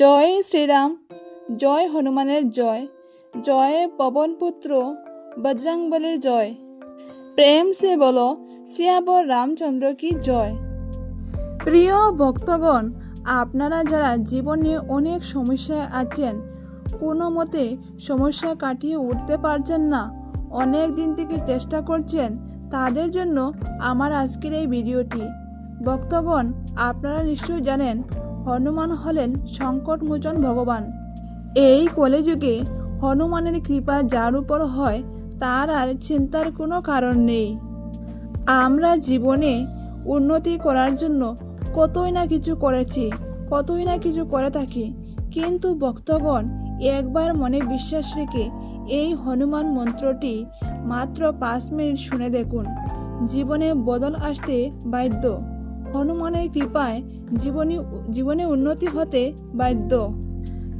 জয় শ্রীরাম, জয় হনুমানের জয়, জয় পবনপুত্র বজরংবলীর জয়। প্রেম সে বলো সিয়াবর রামচন্দ্র কি জয়। প্রিয় ভক্তগণ, আপনারা যারা জীবনে অনেক সমস্যায় আছেন, কোনো মতে সমস্যা কাটিয়ে উঠতে পারছেন না, অনেক দিন থেকে চেষ্টা করছেন, তাদের জন্য আমার আজকের এই ভিডিওটি। ভক্তগণ, আপনারা নিশ্চয়ই জানেন হনুমান হলেন সংকটমোচন ভগবান। এই কলিযুগে হনুমানের কৃপা যার উপর হয় তার আর চিন্তার কোনো কারণ নেই। আমরা জীবনে উন্নতি করার জন্য কতই না কিছু করেছি, কতই না কিছু করে থাকি, কিন্তু ভক্তগণ একবার মনে বিশ্বাস রেখে এই হনুমান মন্ত্রটি মাত্র 5 মিনিট শুনে দেখুন, জীবনে বদল আসতে বাধ্য। হনুমানের কৃপায় জীবনে উন্নতি হতে বাধ্য।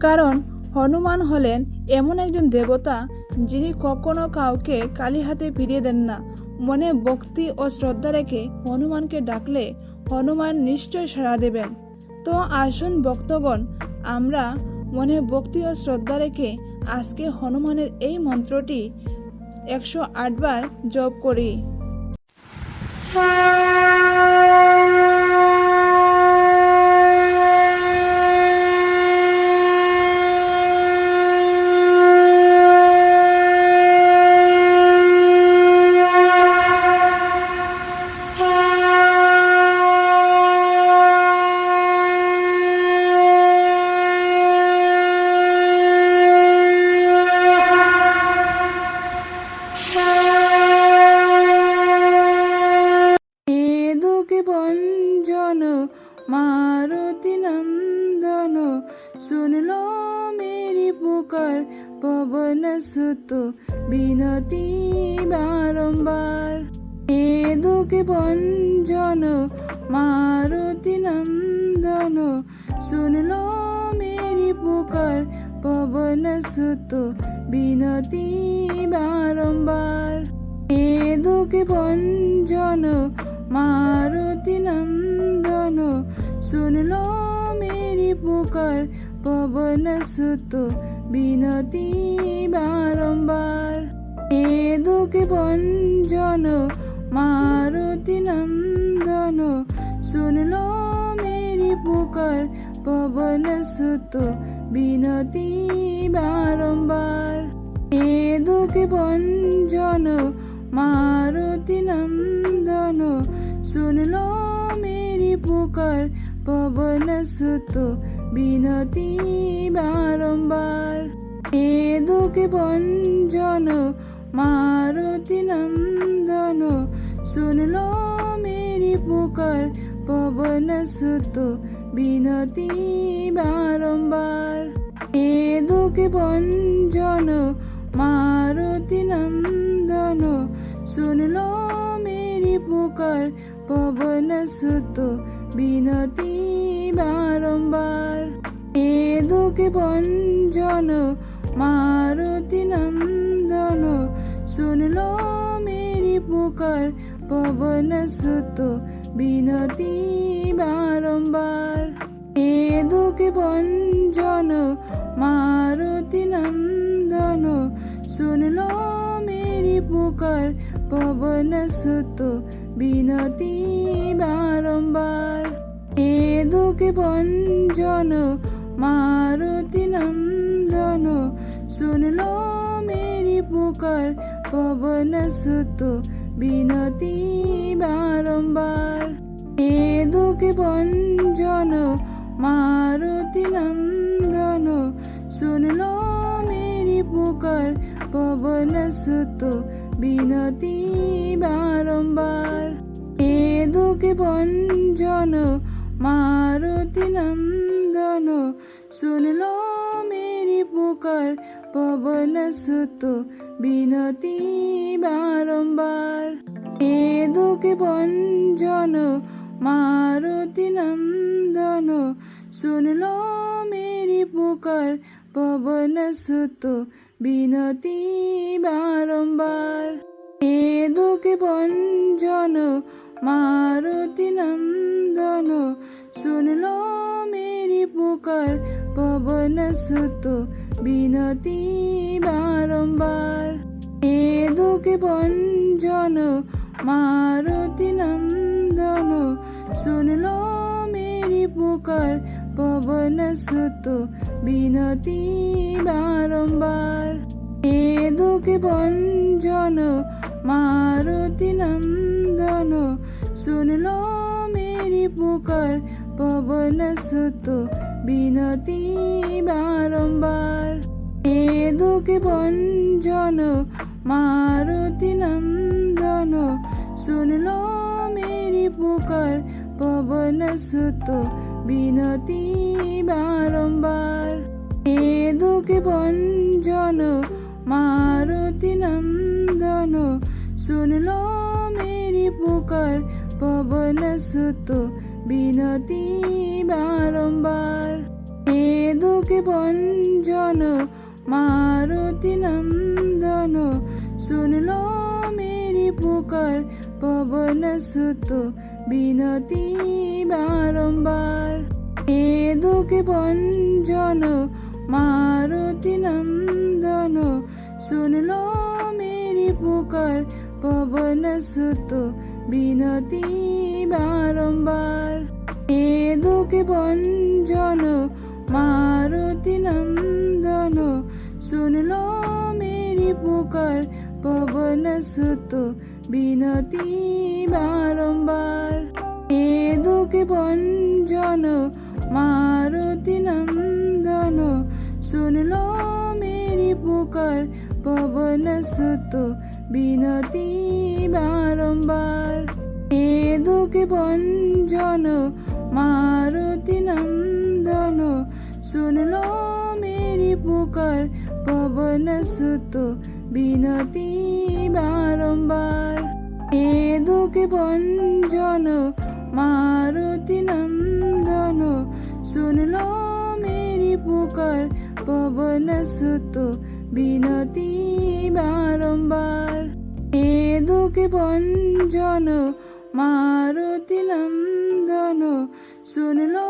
কারণ হনুমান হলেন এমন একজন দেবতা যিনি কখনো কাউকে খালি হাতে ফিরিয়ে দেন না। মনে ভক্তি ও শ্রদ্ধা রেখে হনুমানকে ডাকলে হনুমান নিশ্চয় সাড়া দেবেন। তো আসুন ভক্তগণ, আমরা মনে ভক্তি ও শ্রদ্ধা রেখে আজকে হনুমানের এই মন্ত্রটি 108 বার জপ করি। ভঞ্জন মারুতি নন্দন, শুনলো মেরি পুকার পবন সুত বিনতি বারম্বার। এ দুঃখে ভঞ্জন মারুতি নন্দন, শুনলো মেরি পুকার পবন সুত বিনতি বারম্বার। এ দুঃখে ভঞ্জন মারুতি নন্দন, শুনলো মেরি পুকার পবন সুত বিনতি বারম্বার। এ দুঃখে ভঞ্জন মারুতি নন্দন, শুনলো মেরি পুকার পবন সুত বিনতি বারম্বার। এ দুঃখে ভঞ্জন মারুতি নন্দন, শুনলো মেরি পুকার পবন সুত বিনতি বারম্বার। এ দুঃখে ভঞ্জন মারুতি নন্দন, শুনলো মেরি পুকার পবন সুত বিনতি বারম্বার। এ দুঃখে ভঞ্জন মারুতি নন্দন, শুনলো মেরি পুকার পবন সুত বিনতি বারম্বার। এ দুঃখে ভঞ্জন মারুতি নন্দন, শুনলো মেরি পুকার পবন সুত বিনতি বারম্বার। এ দুঃখে ভঞ্জন মারুতি নন্দন, শুনলো মেরি পুকার পবন সুত বিনতি বারম্বার। এ দুঃখে ভঞ্জন মারুতি নন্দন, শুনলো মেরি পুকার পবন সুত বিনতি বারম্বার। এ দুঃখে ভঞ্জন মারুতি নন্দন, শুনলো মেরি পুকার পবন সুত বিনতি বারম্বার। এ দুঃখে ভঞ্জন মারুতি নন্দন, শুনলো মেরি পুকার পবন সুত বিনতি বারম্বার। এ দুঃখে ভঞ্জন মারুতি নন্দন, শুনলো মেরি পুকার পবন সুত বিনতি বারম্বার। এ দুঃখে ভঞ্জন মারুতি নন্দন, শুনলো মেরি পুকার পবন সুত বিনতি বারম্বার। এ দুঃখে ভঞ্জন মারুতি নন্দন, শুনলো মেরি পুকার পবন সুত বিনতি বারম্বার। এ দুঃখে ভঞ্জন মারুতি নন্দন, শুনলো মেরি পুকার পবন সুত বিনতি বারম্বার। এ দুঃখে ভঞ্জন মারুতি নন্দন, শুনলো মেরি পুকার পবন সুত বিনতি বারম্বার। এ দুঃখে ভঞ্জন মারুতি নন্দন, শুনলো মেরি পুকার পবন সুত বিনতি বারম্বার। এ দুঃখে ভঞ্জন মারুতি নন্দন, শুনলো মেরি পুকার পবন সুত বিনতি বারম্বার। এ দুঃখে ভঞ্জন মারুতি নন্দন, শুনলো মেরি পুকার পবন সুত বিনতি বারম্বার। এ দুঃখে ভঞ্জন মারুতি নন্দন, শুনলো মেরি পুকার পবন সুত বিনতি বারম্বার। এ দুঃখে ভঞ্জন মারুতি নন্দন, শুনলো মেরি পুকার পবন সুত বিনতি বারম্বার। এ দুঃখে ভঞ্জন মারুতি নন্দন, শুনলো মেরি পুকার পবন সুত বিনতি বারম্বার। এ দুঃখে ভঞ্জন মারুতি নন্দন, শুনলো মেরি পুকার পবন সুত বিনতি বারম্বার। এ দুঃখে ভঞ্জন মারুতি নন্দন, শুনলো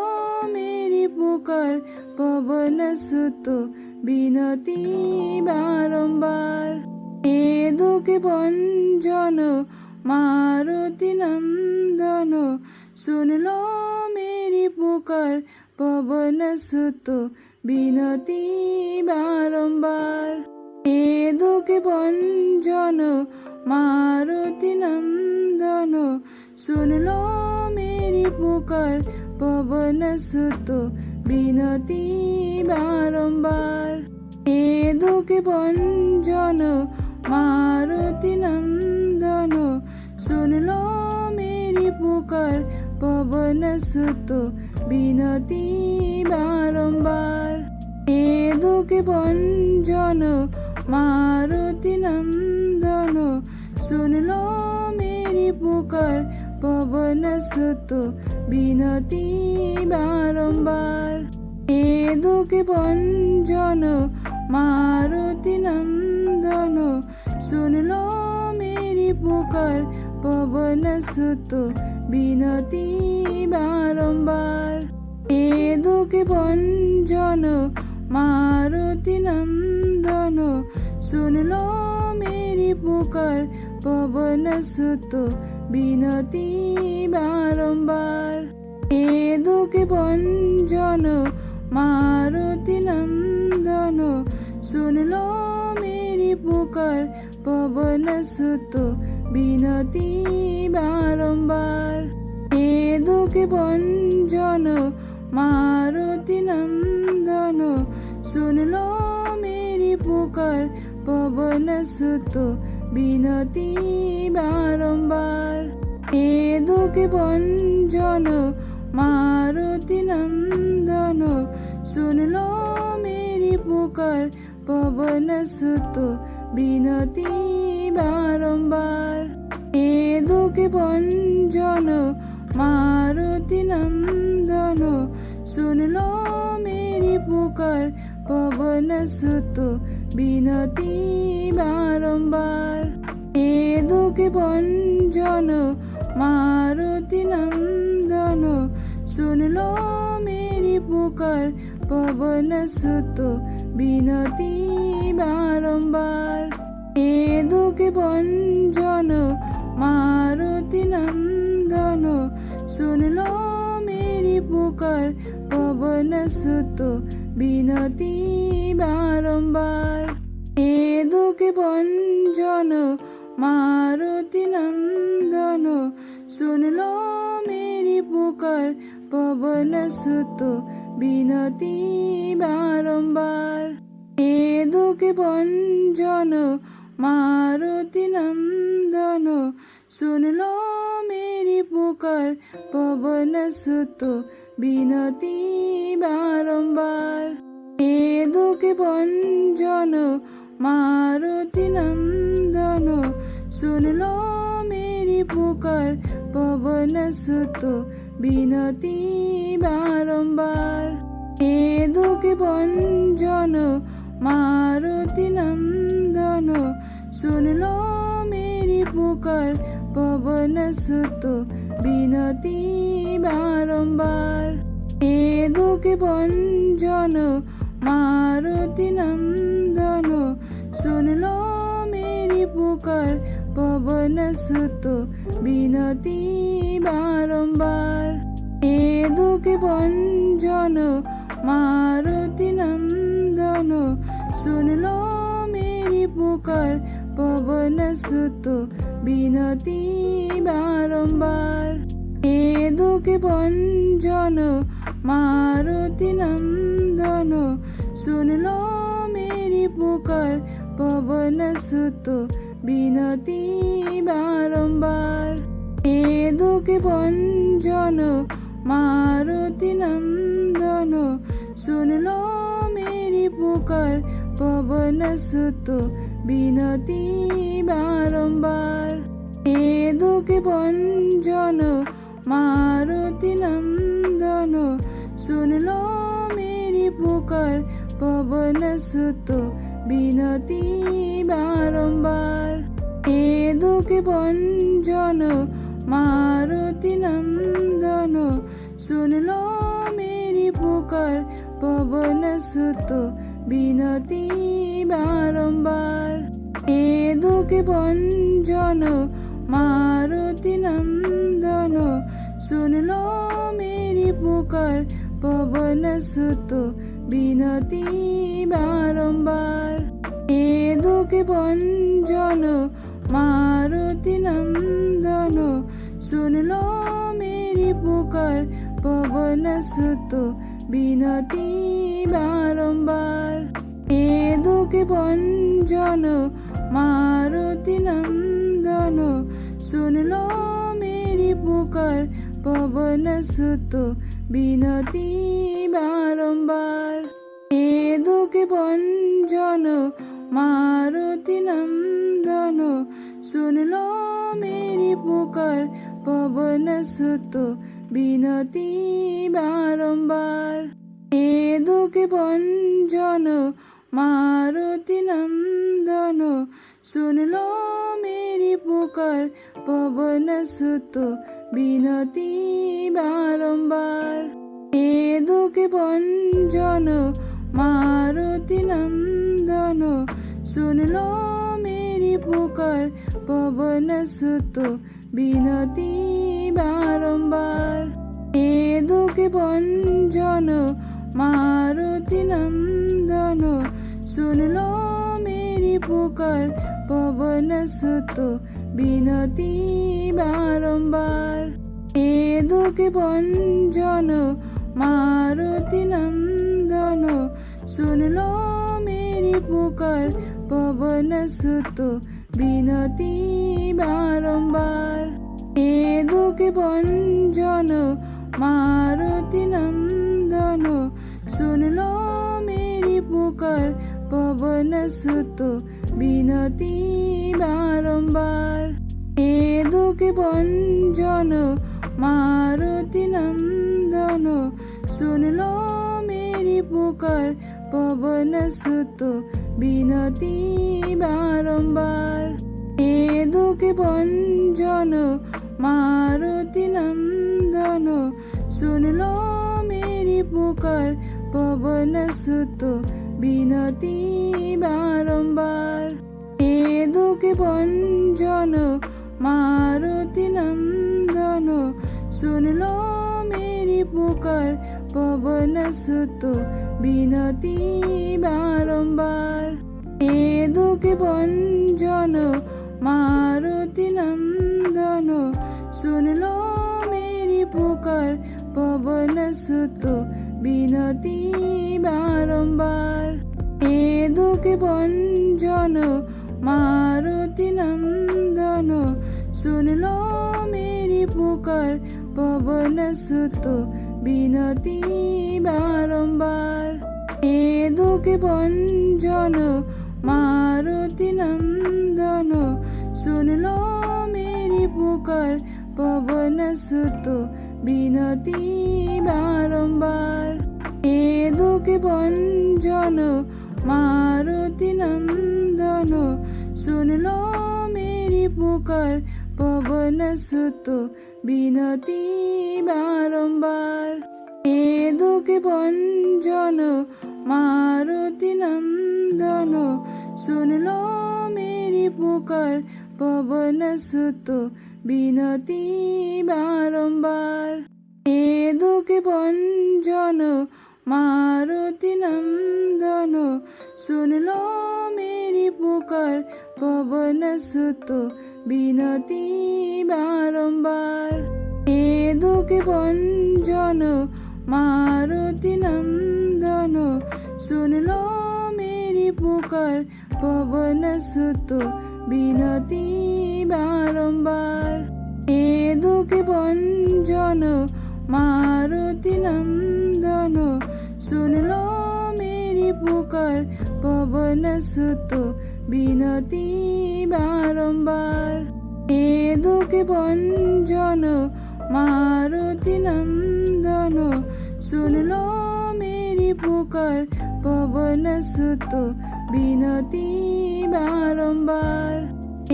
মেরি পুকার পবন সুত বিনতি বারম্বার। এ দুঃখে ভঞ্জন মারুতি নন্দন, শুনলো মেরি পুকার পবন সুত বিনতি বারম্বার। এ দুঃখে ভঞ্জন মারুতি নন্দন, শুনলো মেরি পুকার পবন সুত বিনতি বারম্বার। এ দুঃখে ভঞ্জন মারুতি নন্দন, শুনলো মেরি পুকার পবন সুত বিনতি বারম্বার। এ দুঃখে ভঞ্জন মারুতি নন্দন, শুনলো মেরি পুকার পবন সুত বিনতি বারম্বার। এ দুঃখে ভঞ্জন মারুতি নন্দন, শুনলো মেরি পুকার পবন সুত বিনতি বারম্বার। এ দুঃখে ভঞ্জন মারুতি নন্দন, শুনলো মেরি পুকার পবন সুত বিনতি বারম্বার। এ দুঃখে ভঞ্জন মারুতি নন্দন, শুনলো মেরি পুকার পবন সুত বিনতি বারম্বার। এ দুঃখে ভঞ্জন মারুতি নন্দন, শুনলো মেরি পুকার পবন সুত বিনতি বারম্বার। এ দুঃখে ভঞ্জন মারুতি নন্দন, শুনলো মেরি পুকার পবন সুত বিনতি বারম্বার। এ দুঃখে ভঞ্জন মারুতি নন্দন, শুনলো মেরি পুকার পবন সুত বিনতি বারম্বার। এ দুঃখে ভঞ্জন মারুতি নন্দন, শুনলো মেরি পুকার পবন সুত বিনতি বারম্বার। এ দুঃখে ভঞ্জন মারুতি নন্দন, শুনলো মেরি পুকার পবন সুত বিনতি বারম্বার। এ দুঃখে ভঞ্জন মারুতি নন্দন, শুনলো মেরি পুকার পবন সুত বিনতি বারম্বার। এ দুঃখে ভঞ্জন মারুতি নন্দন, শুনলো মেরি পুকার পবন সুত বিনতি বারম্বার। এ দুঃখে ভঞ্জন মারুতি নন্দন, শুনলো মেরি পুকার পবন সুত বিনতি বারম্বার। এ দুঃখে ভঞ্জন মারুতি নন্দন, শুনলো মেরি পুকার পবন সুত বিনতি বারম্বার। এ দুঃখে ভঞ্জন মারুতি নন্দন, শুনলো মেরি পুকার পবন সুত বিনতি বারম্বার। এ দুঃখে ভঞ্জন মারুতি নন্দন, শুনলো মেরি পুকার পবন সুত বিনতি বারম্বার। এ দুঃখে ভঞ্জন মারুতি নন্দন, শুনলো মেরি পুকার পবন সুত বিনতি বারম্বার। এ দুঃখে ভঞ্জন মারুতি নন্দন, শুনলো মেরি পুকার পবন সুত বিনতি বারম্বার। এ দুঃখে ভঞ্জন মারুতি নন্দন, শুনলো মেরি পুকার পবন সুত বিনতি বারম্বার। এ দুঃখে ভঞ্জন মারুতি নন্দন, শুনলো মেরি পুকার পবন সুত বিনতি বারম্বার। এ দুঃখে ভঞ্জন মারুতি নন্দন, শুনলো মেরি পুকার পবন সুত বিনতি বারম্বার। এ দুঃখে ভঞ্জন মারুতি নন্দন, শুনলো মেরি পুকার পবন সুত বিনতি বারম্বার। এ দুঃখে ভঞ্জন মারুতি নন্দন, শুনলো মেরি পুকার পবন সুত বিনতি বারম্বার। এ দুঃখে ভঞ্জন মারুতি নন্দন, শুনলো মেরি পুকার পবন সুত বিনতি বারম্বার। এ দুঃখে ভঞ্জন মারুতি নন্দন, শুনলো মেরি পুকার পবন সুত বিনতি বারম্বার। এ দুঃখে ভঞ্জন মারুতি নন্দন, শুনলো মেরি পুকার পবন সুত বিনতি বারম্বার। এ দুঃখে ভঞ্জন মারুতি নন্দন, শুনলো মেরি পুকার পবন সুত বিনতি বারম্বার। এ দুঃখে ভঞ্জন মারুতি নন্দন, শুনলো মেরি পুকার পবন সুত বিনতি বারম্বার। এ দুঃখে ভঞ্জন মারুতি নন্দন, শুনলো মেরি পুকার পবন সুত বিনতি বারম্বার। এ দুঃখে ভঞ্জন মারুতি নন্দন, শুনলো মেরি পুকার পবন সুত বিনতি বারম্বার। এ দুঃখে ভঞ্জন মারুতি নন্দন, শুনলো মেরি পুকার পবন সুত বিনতি বারম্বার। এ দুঃখে ভঞ্জন মারুতি নন্দন, শুনলো মেরি পুকার পবন সুত বিনতি বারম্বার। এ দুঃখে ভঞ্জন মারুতি নন্দন, শুনলো মেরি পুকার পবন সুত বিনতি বারম্বার। এ দুঃখে ভঞ্জন মারুতি নন্দন, শুনলো মেরি পুকার পবন সুত বিনতি বারম্বার। এ দুঃখে ভঞ্জন মারুতি নন্দন, শুনলো মেরি পুকার পবন সুত বিনতি বারম্বার। এ দুঃখে ভঞ্জন মারুতি নন্দন, শুনলো মেরি পুকার পবন সুত বিনতি বারম্বার। এ দুঃখে ভঞ্জন মারুতি নন্দন, শুনলো মেরি পুকার পবন সুত বিনতি বারম্বার। এ দুঃখে ভঞ্জন মারুতি নন্দন, শুনলো মেরি পুকার পবন সুত বিনতি বারম্বার। এ দুঃখে ভঞ্জন মারুতি নন্দন, শুনলো মেরি পুকার পবন সুত বিনতি বারম্বার। এ দুঃখে ভঞ্জন মারুতি নন্দন, শুনলো মেরি পুকার পবন সুত বিনতি বারম্বার। এ দুঃখে ভঞ্জন মারুতি নন্দন, শুনলো মেরি পুকার পবন সুত বিনতি বারম্বার।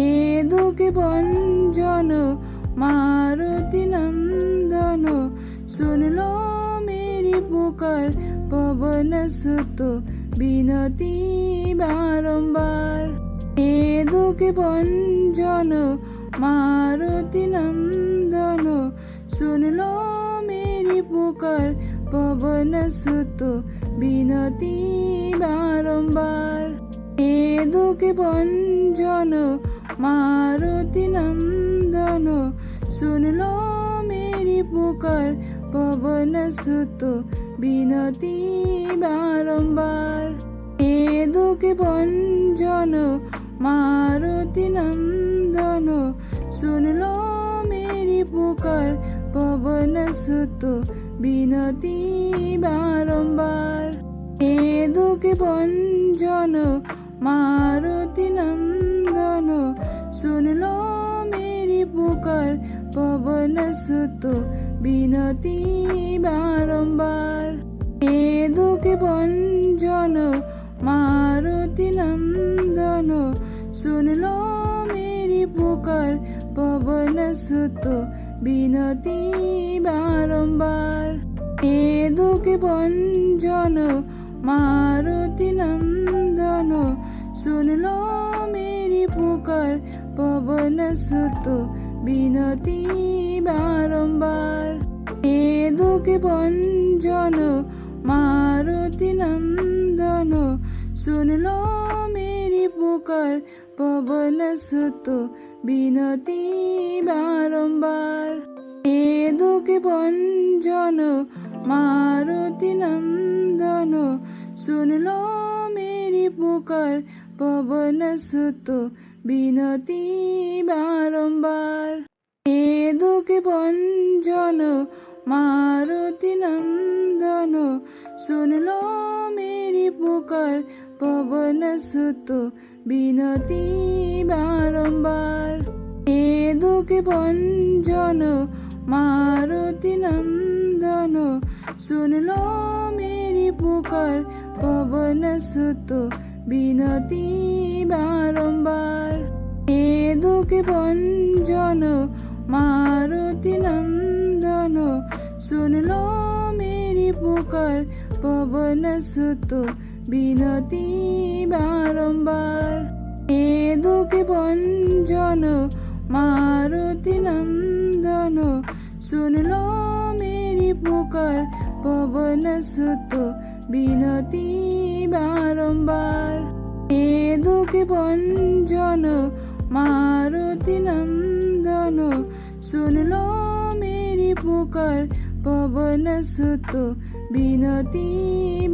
এ দুঃখে ভঞ্জন মারুতি নন্দন, শুনলো মেরি পুকার পবন সুত বিনতি বারম্বার। এ দুঃখে ভঞ্জন মারুতি নন্দন, শুনলো মেরি পুকার পবন সুত বিনতি বারম্বার। এ দুঃখে ভঞ্জন মারুতি নন্দন, শুনলো মেরি পুকার পবন সুত বিনতি বারম্বার। এ দুঃখে ভঞ্জন মারুতি নন্দন, শুনলো মেরি পুকার পবন সুত বিনতি বারম্বার। এ দুঃখে ভঞ্জন মারুতি নন্দন, শুনলো মেরি পুকার পবন সুত বিনতি বারম্বার। এ দুঃখে ভঞ্জন মারুতি নন্দন, শুনলো মেরি পুকার পবন সুত বিনতি বারম্বার। এ দুঃখে ভঞ্জন মারুতি নন্দন, শুনলো মেরি পুকার পবন সুত বিনতি বারম্বার। এ দুঃখে ভঞ্জন মারুতি নন্দন, শুনলো মেরি পুকার পবন সুত বিনতি বারম্বার। এ দুঃখে ভঞ্জন মারুতি নন্দন, শুনলো মেরি পুকার পবন সুত বিনতি বারম্বার। এ দুঃখে ভঞ্জন মারুতি নন্দন, শুনলো মেরি পুকার পবন সুত বিনতি বারম্বার। এ দুঃখে ভঞ্জন মারুতি নন্দন, শুনলো মেরি পুকার পবন সুত বিনতি বারম্বার। এ দুঃখে ভঞ্জন মারুতি নন্দন, শুনলো মেরি পুকার পবন সুত বিনতি বারম্বার। এ দুঃখে ভঞ্জন মারুতি নন্দন, শুনলো মেরি পুকার পবন সুত বিনতি বারম্বার। এ দুঃখে ভঞ্জন মারুতি নন্দন, শুনলো মেরি পুকার পবন সুত বিনতি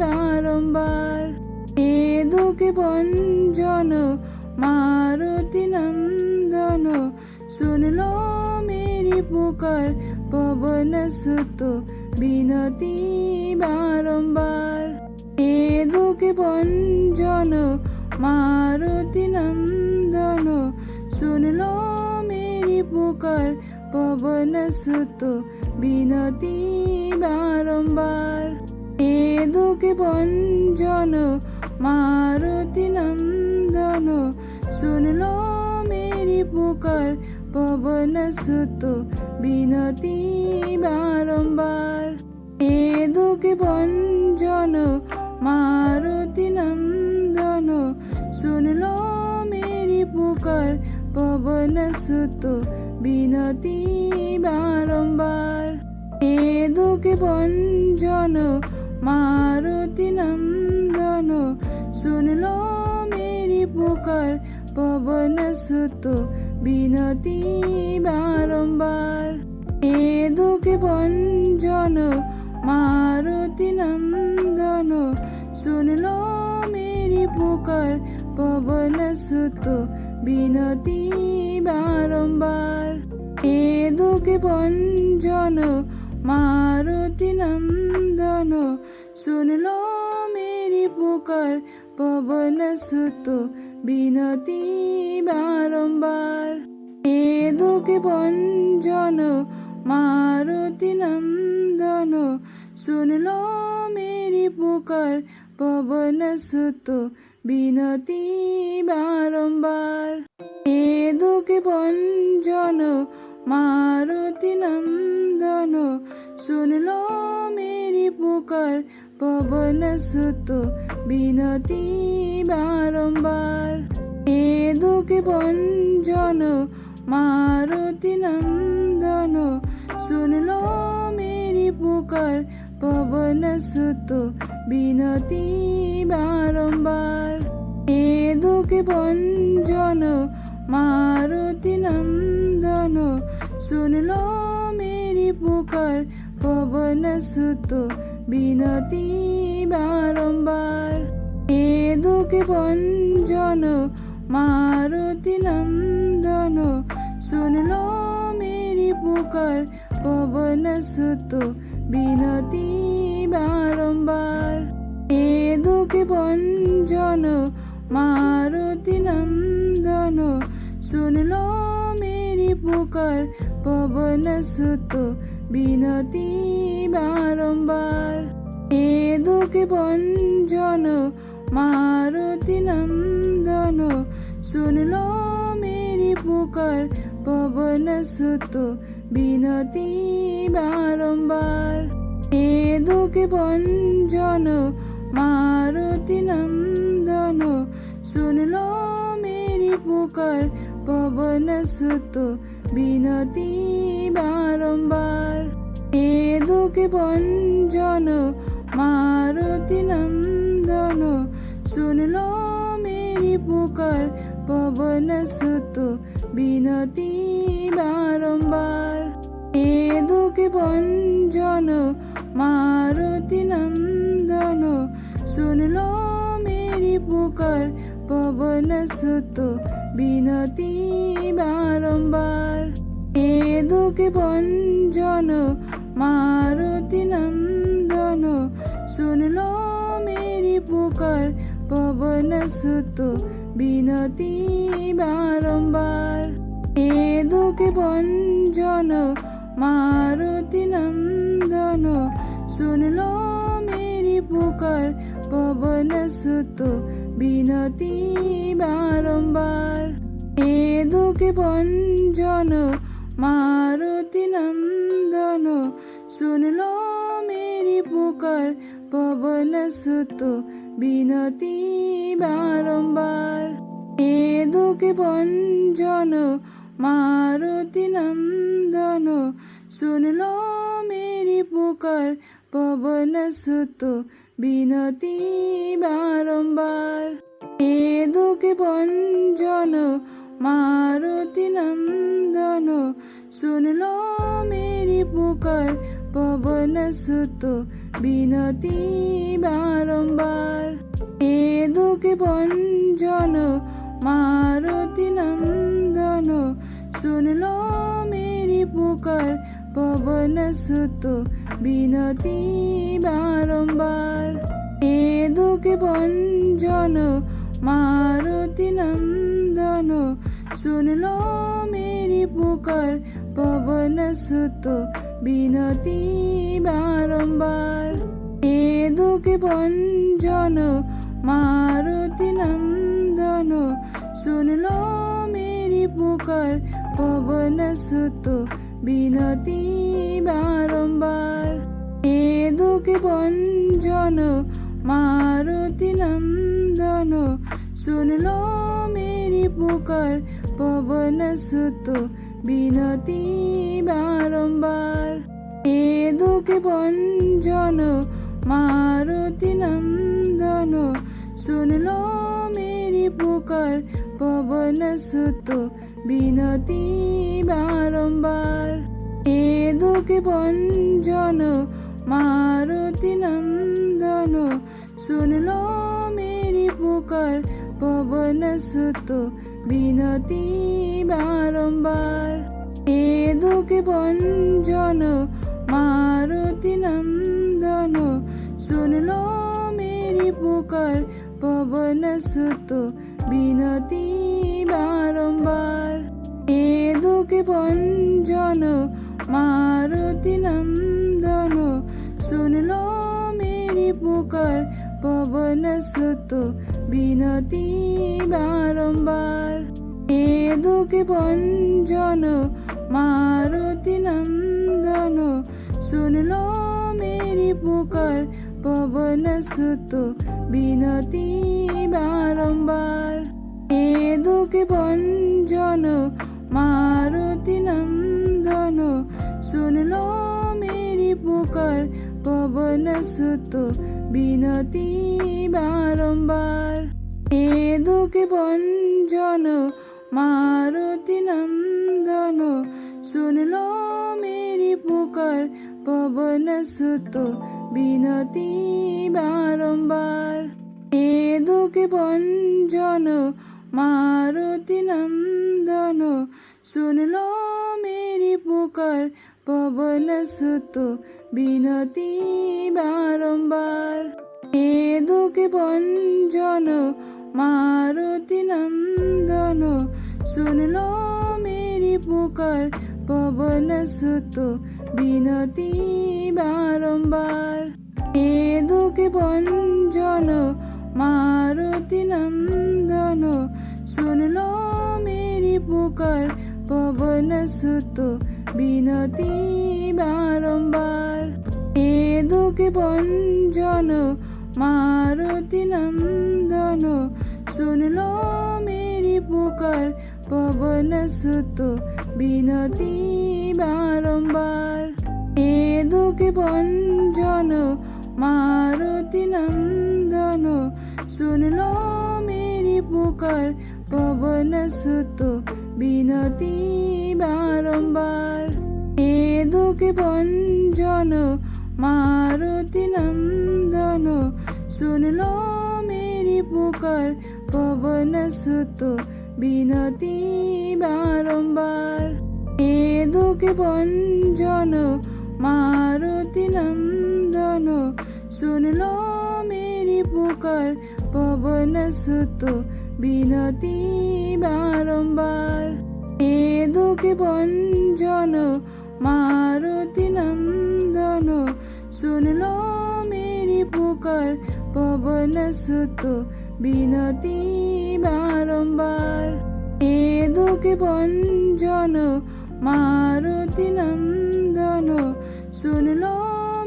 বারম্বার। এ দুঃখে ভঞ্জন মারুতি নন্দন, শুনলো মেরি পুকার পবন সুত বিনতি বারম্বার। এ দুঃখে ভঞ্জন মারুতি নন্দন, শুনলো মেরি পুকার পবন সুত বিনতি বারম্বার। এ দুঃখে ভঞ্জন মারুতি নন্দন, শুনলো মেরি পুকার পবন সুত বিনতি বারম্বার। এ দুঃখে ভঞ্জন মারুতি নন্দন, শুনলো মেরি পুকার পবন সুত বিনতি বারম্বার। এ দুঃখে ভঞ্জন মারুতি নন্দন, শুনলো মেরি পুকার পবন সুত বিনতি বারম্বার। এ দুঃখে ভঞ্জন মারুতি নন্দন, শুনলো মেরি পুকার পবন সুত বিনতি বারম্বার। এ দুঃখে ভঞ্জন মারুতি নন্দন, শুনলো মেরি পুকার পবন সুত বিনতি বারম্বার। এ দুঃখে ভঞ্জন মারুতি নন্দন, শুনলো মেরি পুকার পবন সুত বিনতি বারম্বার। এ দুঃখে ভঞ্জন মারুতি নন্দন, শুনলো মেরি পুকার পবন সুত বিনতি বারম্বার। এ দুঃখে ভঞ্জন মারুতি নন্দন, শুনলো মেরি পুকার পবন সুত বিনতি বারম্বার। এ দুঃখে ভঞ্জন মারুতি নন্দন, শুনলো মেরি পুকার পবন সুত বিনতি বারম্বার। এ দুঃখে ভঞ্জন মারুতি নন্দন, শুনলো মেরি পুকার পবন সুত বিনতি বারম্বার। এ দুঃখে ভঞ্জন মারুতি নন্দন, শুনলো মেরি পুকার পবন সুত বিনতি বারম্বার। এ দুঃখে ভঞ্জন মারুতি নন্দন, শুনলো মেরি পুকার পবন সুত বিনতি বারম্বার। এ দুঃখে ভঞ্জন মারুতি নন্দন, শুনলো মেরি পুকার পবন সুত বিনতি বারম্বার। এ দুঃখে ভঞ্জন মারুতি নন্দন, শুনলো মেরি পুকার পবন সুত বিনতি বারম্বার। এ দুঃখে ভঞ্জন মারুতি নন্দন, শুনলো মেরি পুকার পবন সুত বিনতি বারম্বার। এ দুঃখে ভঞ্জন মারুতি নন্দন, শুনলো মেরি পুকার পবন সুত বিনতি বারম্বার। এ দুঃখে ভঞ্জন মারুতি নন্দন, শুনলো মেরি পুকার পবন সুত বিনতি বারম্বার। এ দুঃখে ভঞ্জন মারুতি নন্দন, শুনলো মেরি পুকার পবন সুত বিনতি বারম্বার। এ দুঃখে ভঞ্জন মারুতি নন্দন, শুনলো মেরি পুকার পবন সুত বিনতি বারম্বার। এ দুঃখে ভঞ্জন মারুতি নন্দন, শুনলো মেরি পুকার পবন সুত বিনতি বারম্বার। এ দুঃখে ভঞ্জন মারুতি নন্দন, শুনলো মেরি পুকার পবন সুত বিনতি বারম্বার। এ দুঃখে ভঞ্জন মারুতি নন্দন, শুনলো মেরি পুকার পবন সুত বিনতি বারম্বার। এ দুঃখে ভঞ্জন মারুতি নন্দন, শুনলো মেরি পুকার পবন সুত বিনতি বারম্বার। এ দুঃখে ভঞ্জন মারুতি নন্দন, শুনলো মেরি পুকার পবন সুত বিনতি বারম্বার। এ দুঃখে ভঞ্জন মারুতি নন্দন, শুনলো মেরি পুকার পবন সুত বিনতি বারম্বার। এ দুঃখে ভঞ্জন মারুতি নন্দন, শুনলো মেরি পুকার পবন সুত বিনতি বারম্বার। এ দুঃখে ভঞ্জন মারুতি নন্দন, শুনলো মেরি পুকার পবন সুত বিনতি বারম্বার। এ দুঃখে ভঞ্জন মারুতি নন্দন, শুনলো মেরি পুকার পবন সুত বিনতি বারম্বার। এ দুঃখে ভঞ্জন মারুতি নন্দন, শুনলো মেরি পুকার পবন সুত বিনতি বারম্বার। এ দুঃখে ভঞ্জন মারুতি নন্দন, শুনলো মেরি পুকার পবন সুত বিনতি বারম্বার। এ দুঃখে ভঞ্জন মারুতি নন্দন, শুনলো মেরি পুকার পবন সুত বিনতি বারম্বার। এ দুঃখে ভঞ্জন মারুতি নন্দন, শুনলো মেরি পুকার পবন সুত বিনতি বারম্বার। এ দুঃখে ভঞ্জন মারুতি নন্দন, শুনলো মেরি পুকার পবন সুত বিনতি বারম্বার। এ দুঃখে ভঞ্জন মারুতি নন্দন, শুনলো মেরি পুকার পবন সুত বিনতি বারম্বার। এ দুঃখে ভঞ্জন মারুতি নন্দন, শুনলো মেরি পুকার পবন সুত বিনতি বারম্বার। এ দুঃখে ভঞ্জন মারুতি নন্দন, শুনলো মেরি পুকার পবন সুত বিনতি বারম্বার। এ দুঃখে ভঞ্জন মারুতি নন্দন, শুনলো মেরি পুকার পবন সুত বিনতি বারম্বার। এ দুঃখে ভঞ্জন মারুতি নন্দন, শুনলো মেরি পুকার পবন সুত বিনতি বারম্বার। এ দুঃখে ভঞ্জন মারুতি নন্দন, শুনলো মেরি পুকার পবন সুত বিনতি বারম্বার। এ দুঃখে ভঞ্জন মারুতি নন্দন, শুনলো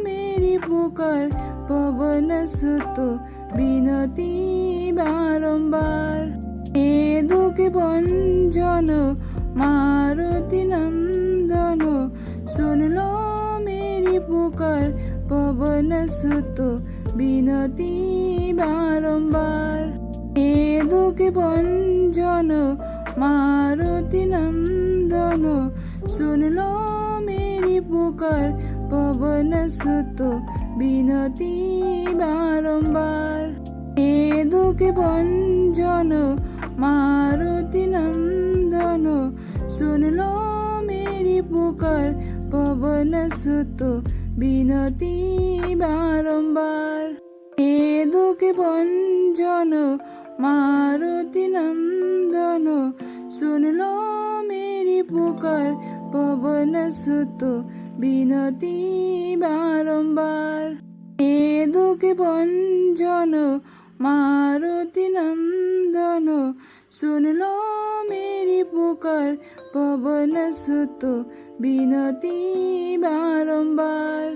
মেরি পুকার পবন সুত বিনতি বারম্বার। এ দুঃখে ভঞ্জন মারুতি নন্দন, শুনলো মেরি পুকার পবন সুত বিনতি বারম্বার। এ দুঃখে ভঞ্জন মারুতি নন্দন, শুনলো মেরি পুকার পবন সুত বিনতি বারম্বার। এ দুঃখে ভঞ্জন মারুতি নন্দন, শুনলো মেরি পুকার পবন সুত বিনতি বারম্বার। এ দুঃখে ভঞ্জন মারুতি নন্দন, শুনলো মেরি পুকার পবন সুত বিনতি বারম্বার। এ দুঃখে ভঞ্জন মারুতি নন্দন, শুনলো মেরি পুকার পবন সুত বিনতি বারম্বার।